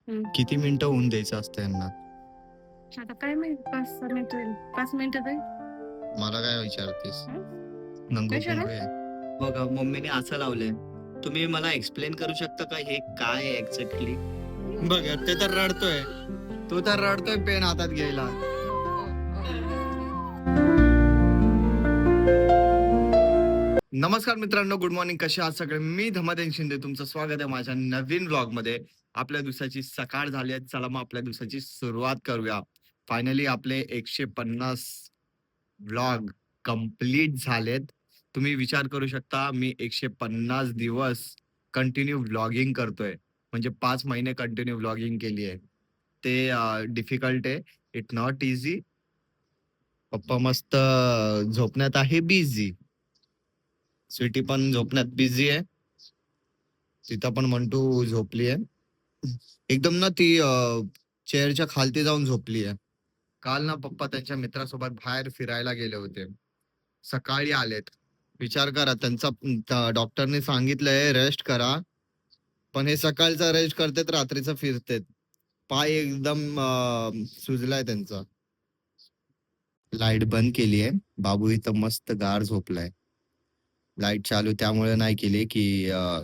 हं. किती मिनिटं होऊन द्यायचं असतं यांना? आता काय माहित 5-6 मिनिटं होईल. 5 मिनिटं जाईल. मला काय विचारतेस? हं? नंगो कशाला? पुंगळे बघा मम्मीने असं लावलंय. तुम्ही मला एक्सप्लेन करू शकता का हे काय आहे एक्झॅक्टली? बघा ते तर रडतोय. तो तर रडतोय पेन हातात घ्यायला. नमस्कार मित्रांनो, गुड मॉर्निंग. कसे आहात सगळे? मी धमादेन शिंदे, तुमचं स्वागत आहे माझ्या नवीन व्लॉग मध्ये. आपल्या दिवसाची सकाळ झाली आहे. चला मग आपल्या दिवसाची सुरुवात करूया. फायनली आपले 150 व्लॉग कंप्लीट झालेत. तुम्ही विचार करू शकता, मी 150 दिवस कंटिन्यू व्लॉगिंग करतोय. म्हणजे 5 महिने कंटिन्यू व्लॉगिंग केली आहे. ते डिफिकल्ट आहे. It not easy. पप्पा मस्त झोपण्यात आहे बिझी. स्वीटी पण झोपण्यात बिझी आहे. तिथं पण मंटू झोपली आहे. एकदम ना ती चेअरच्या खालती जाऊन झोपली आहे. काल ना पप्पा त्यांच्या मित्रासोबत बाहेर फिरायला गेले होते. सकाळी आलेत. विचार करा, त्यांचा डॉक्टरने सांगितलंय रेस्ट करा. पण हे सकाळचा रेस्ट करतेत, रात्रीचं फिरतेत. पाय एकदम सुजलाय त्यांचा. लाईट बंद केली आहे. बाबू इथं मस्त गार झोपलाय. लाईट चालू त्यामुळे नाही केली की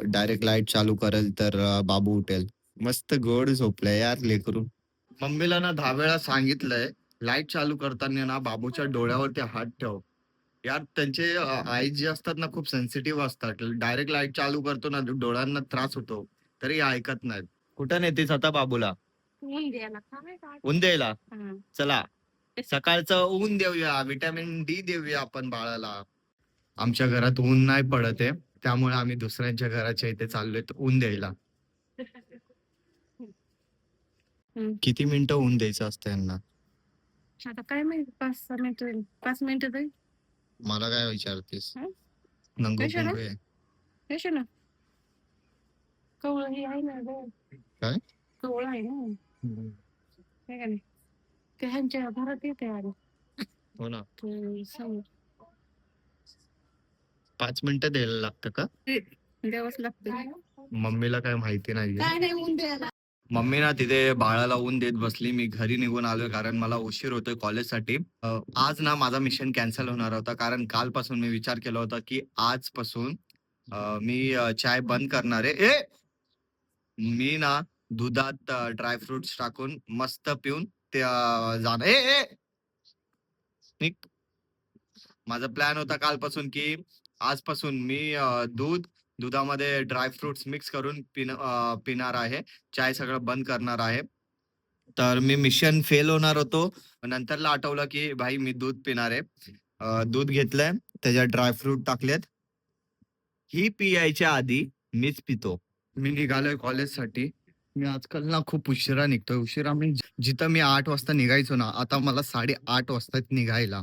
डायरेक्ट लाईट चालू करेल तर बाबू उठेल. मस्त गोड झोपलाय यार लेकरू. मम्मीला ना 10 वेळा सांगितलंय, लाईट चालू करताना ना बाबूच्या डोळ्यावरती हात ठेव. यार त्यांचे आई जे असतात ना खूप सेन्सिटिव्ह असतात. डायरेक्ट लाईट चालू करतो ना डोळ्यांना त्रास होतो. तरी ऐकत नाहीत. कुठं नेतेस आता बाबूला? ऊन द्यायला का माहित आज. ऊन द्यायला? हं. चला सकाळचं ऊन देऊया, व्हिटॅमिन डी देऊया आपण बाळाला. आमच्या घरात ऊन नाही पडत आहे, त्यामुळे आम्ही दुसऱ्यांच्या घराच्या इथे चाललोय ऊन द्यायला. हं. किती मिनिटं ऊन द्यायचं असतं यांना? आता काय माहित 5-6 मिनिटं होईल. 5 मिनिटं जाईल. मला काय विचारतेस? हं? नंगो कशाला? पुंगळे कशाला? कवळं हे आहे ना गं. काय? कवळं आहे ना. आहे का नाही? ते ह्यांच्या घरात येते अरे. हो ना. समोर. 5 मिनिटं द्यायला लागतं का? ते द्यावंच लागतं. मम्मीला काय माहिती नाहीये. काय नाही ऊन द्यायला. मम्मी ना तिथे बाळाला ऊन देत बसली. मी घरी निघून आलोय कारण मला उशीर होतोय कॉलेजसाठी. आज ना माझा मिशन कॅन्सल होणार होता कारण कालपासून मी विचार केला होता की आजपासून मी चाय बंद करणार आहे. मी ना दुधात ड्रायफ्रुट्स टाकून मस्त पिऊन ते जाणार. निक. माझा प्लॅन होता कालपासून की आजपासून मी दुधामध्ये ड्रायफ्रुट्स मिक्स करून पिणार आहे. चाय सगळं बंद करणार आहे. तर मी मिशन फेल होणार होतो. नंतरला आठवलं की भाई मी दूध पिणार आहे. दूध घेतलंय, त्याच्यात ड्रायफ्रूट टाकलेत. ही पियायच्या आधी मीच पितो. मी निघालोय कॉलेजसाठी. मी आजकाल ना खूप उशिरा निघतोय. उशिरा मी जिथं मी 8 वाजता निघायचो ना, आता मला 8:30 वाजता निघायला.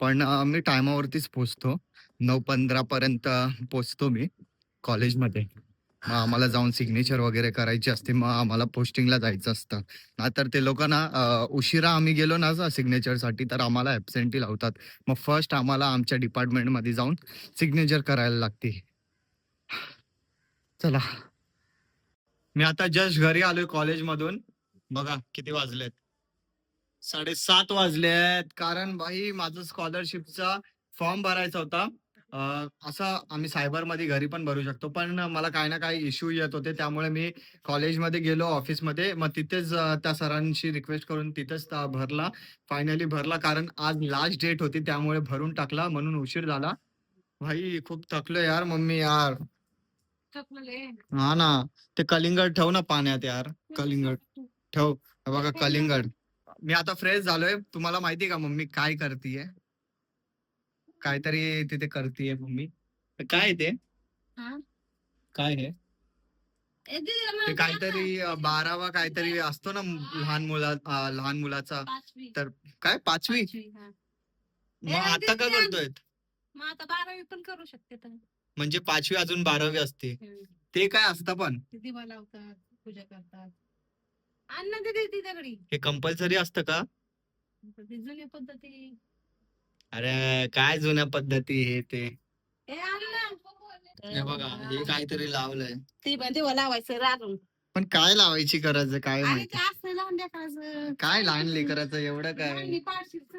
पण मी टायमावरतीच पोहोचतो. 9:15 पर्यंत पोहोचतो मी कॉलेजमध्ये. मग आम्हाला जाऊन सिग्नेचर वगैरे करायची असते. मग आम्हाला पोस्टिंगला जायचं असतं. नाहीतर ते लोकं ना उशिरा आम्ही गेलो ना सिग्नेचरसाठी तर आम्हाला ॲब्सेंटी लावतात. मग फर्स्ट आम्हाला आमच्या डिपार्टमेंटमध्ये जाऊन सिग्नेचर करायला लागते. चला. मी आता जस्ट घरी आलोय कॉलेजमधून. बघा किती वाजलेत. 7:30 वाजलेत. कारण भाई माझं स्कॉलरशिपचा फॉर्म भरायचा होता. असं आम्ही सायबरमध्ये घरी पण भरू शकतो. पण मला काही ना काही इश्यू येत होते. त्यामुळे मी कॉलेजमध्ये गेलो ऑफिसमध्ये. मग तिथेच त्या सरांशी रिक्वेस्ट करून तिथेच भरला. फायनली भरला कारण आज लास्ट डेट होती त्यामुळे भरून टाकला म्हणून उशीर झाला. भाई खूप थकलोय यार मम्मी यार. हा ना. ते कलिंगड ठेव ना पाण्यात यार. कलिंगड ठेव. हे बघा कलिंगड. मी आता फ्रेश झालोय. तुम्हाला माहिती का मम्मी काय करतीये? काहीतरी तिथे करतीये मम्मी. काय आहे ते? हा? काय आहे? ते काहीतरी 12वा काहीतरी असतो ना लहान मुलाचा. तर काय 5वी? मग आता काय करतोय? मग आता 12वी पण करू शकते तर. म्हणजे 5वी अजून 12वी असते. ते काय असतं पण? दिवा लावतात, पूजा करतात. अन्न देते ती दगडी. हे कंपल्सरी असतं का? ती जुन्या पद्धती. अरे काय जुन्या पद्धती हे ते. हे अन्न. हे बघा हे काहीतरी लावलंय. ती पण दिवा लावायचं राहून. पण काय लावायची गरज आहे काय अरे माहिती. ते असं लावून द्या करायचं. काय लहान लेकराचं एवढं काय. लहान पाडशील तर.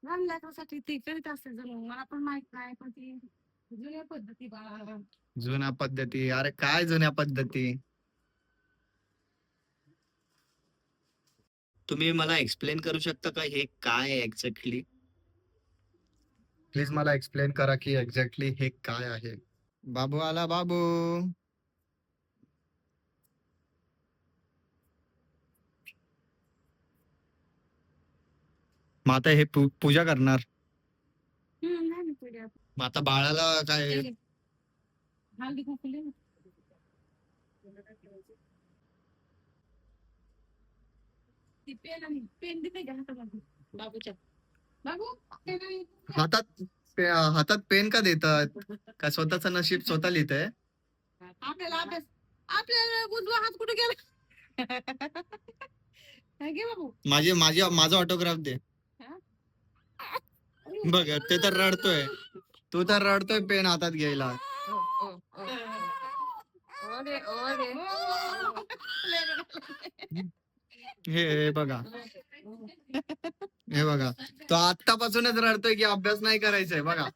लहान लेकरासाठी ते करीत असते जणू मला पण माहित नाही पण ती जुन्या पद्धती बाळा. जुन्या पद्धती, अरे काय जुन्या पद्धती. तुम्ही मला एक्सप्लेन करू शकता का हे काय आहे एक्झॅक्टली. प्लीज मला एक्सप्लेन करा की एक्झॅक्टली हे काय आहे. बाबू आला बाबू. मग आता हे पूजा करणार. नाही ना तुझ्या मग आता बाळाला काय. हळदी कुंकू लिह ना. ती पेन आणि पेन देते का हातामध्ये बाबूच्या. बाबू पेन आणि हातात हातात पेन का देतात. का स्वतःचं नशीब स्वतः लिहितंय. आपल्याला अभ्यास आपल्याला उजवा हात कुठे गेला. घे बाबू. माझा ऑटोग्राफ दे. बघ ते तर रडतोय. तू तर रडतोय पेन हातात घ्यायला. हे बघा हे बघा तो आतापासूनच रडतोय की अभ्यास नाही करायचंय. बघा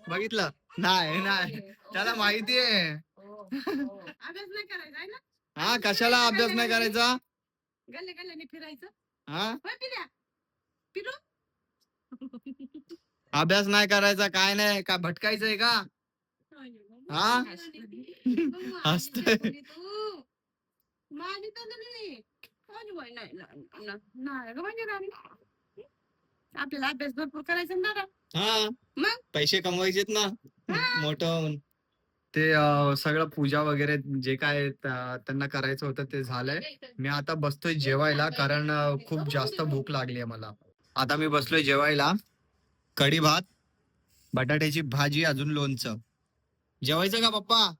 बघितलं. नाही त्याला माहितीये. अभ्यास नाही करायचा आहे ना. हा कशाला अभ्यास नाही करायचा. गल्ले गल्ल्याने फिरायचं. हा होय पिल्या फिरू. अभ्यास नाही करायचा काय नाही का भटकायचंय का. हा हसतोय. तू माझी तर नाही. नाही ग म्हणजे राणी. आपल्याला अभ्यास भरपूर करायचा ना दादा. हा मग पैसे कमवायचेत ना मोठं होऊन. ते सगळं पूजा वगैरे जे काय त्यांना करायचं होतं ते झालंय. मी आता बसतोय जेवायला कारण खूप जास्त भूक लागली आहे मला. आता मी बसलोय जेवायला. कढी भात, बटाट्याची भाजी, अजून लोणचं. जेवायचं का पप्पा.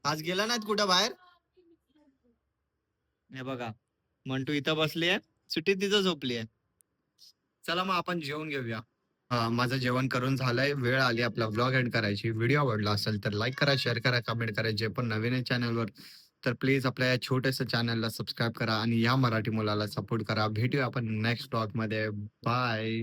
आज गेला नाहीत कुठं बाहेर. हे बघा मंटू इथं बसली आहे. सुट्टीत तिथं झोपली आहे. चला मग आपण जेवून घेऊया. माझं जेवण करून झालंय. वेळ आली आपला व्लॉग एंड करायची. व्हिडिओ आवडला असेल तर लाईक करा, शेअर करा, कमेंट करा. जे पण नवीन आहे चॅनलवर तर प्लीज आपल्या या छोट्याशा चॅनलला सबस्क्राईब करा आणि या मराठी मुलाला सपोर्ट करा. भेटूया आपण नेक्स्ट व्लॉग मध्ये. बाय.